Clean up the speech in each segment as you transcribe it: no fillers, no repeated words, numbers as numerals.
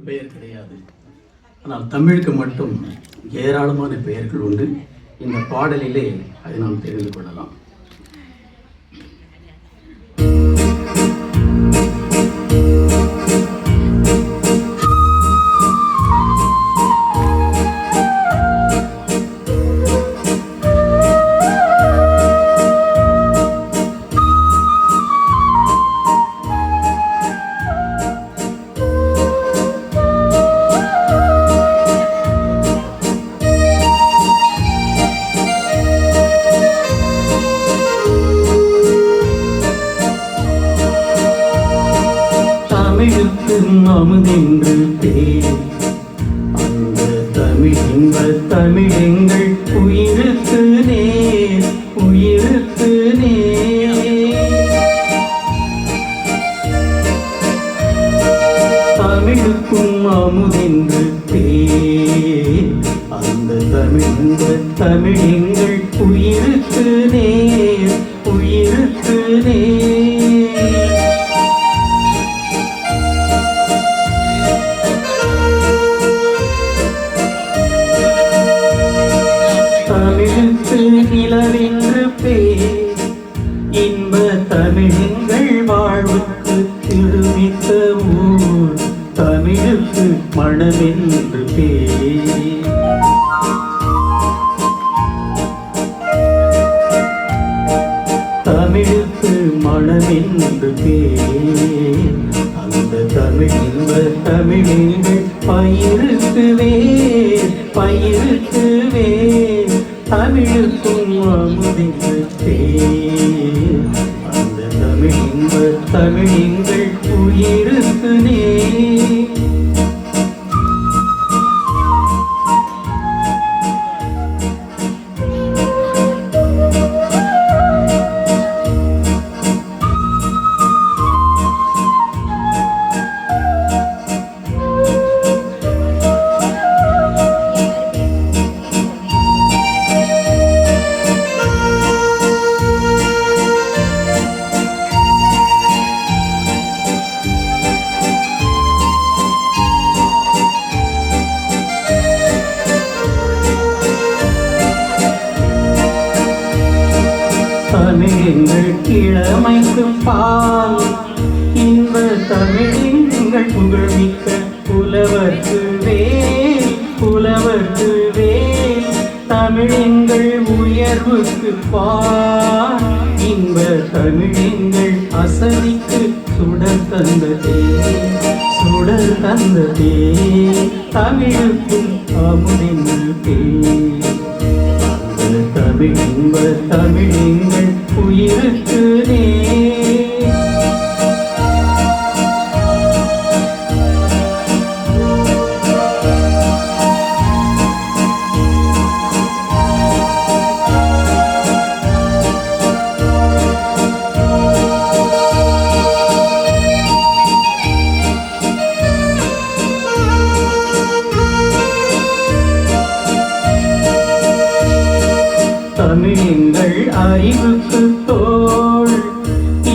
பெயர் கிடையாது. ஆனால் தமிழுக்கு மட்டும் ஏராளமான பெயர்கள் உண்டு. இந்த பாடலிலே அதை நாம் தெரிந்து கொள்ளலாம். தமிழுக்கு அமுதென்று பேர், அந்த தமிழின்ப தமிழெங்கள் உயிருக்கு நேர், உயிருக்கு நேர். தமிழுக்கும் அமுதென்று பேர், அந்த தமிழின்ப தமிழெங்கள் உயிருக்கு நேர், உயிருக்கு நேர். தமிழுக்கு நிலவென்று பேர், இன்ப தமிழெங்கள் வாழ்வுக்கு திருமித்த ஊர், தமிழுக்கு மணமென்று பேர். தமிழுக்கு மணமென்று பேர், அந்த தமிழின்ப தமிழெங்கள் பயிருக்கு வேர், பயிருக்கு வேர். தமிழுக்கும் அமுதென்று பேர், அந்த தமிழின்ப தமிழெங்கள் உயிருக்கு நேர். தமிழெங்கள் கிழமைக்கு பால், இன்ப தமிழெங்கள் புகழ்மிக்க புலவர்க்கு வேல், புலவர்க்கு வேல். தமிழெங்கள் உயர்வுக்கு பால், இன்ப தமிழெங்கள் அசதிக்கு சுடர் தந்த தேர், சுடர் தந்த தேர். தமிழுக்கும் அமுதென்று பேர், தமிழின்ப தமிழெங்கள் உயிருக்கு நேர். தமிழெங்கள் அறிவுக்கு தோள்,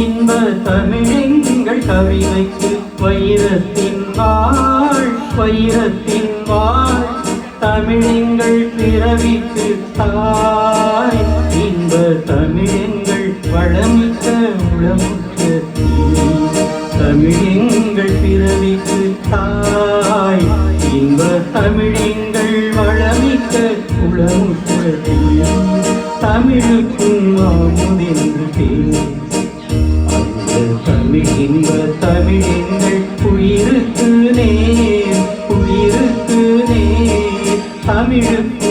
இன்ப தமிழெங்கள் கவிதைக்கு வைரத்தின் வாழ், வைரத்தின் வாழ். தமிழெங்கள் பிறவிக்கு தாய், இன்ப தமிழெங்கள் வளமிக்க உளமுற்ற தீர். தமிழெங்கள் பிறவிக்கு தாய், இன்ப தமிழெங்கள் வளமிக்க உளமுற்ற தீர். தமிழுக்கும் அமுதென்று பேர், அந்த தமிழின்ப தமிழெங்கள் உயிருக்கு நேர், உயிருக்கு நேர். தமிழுக்கு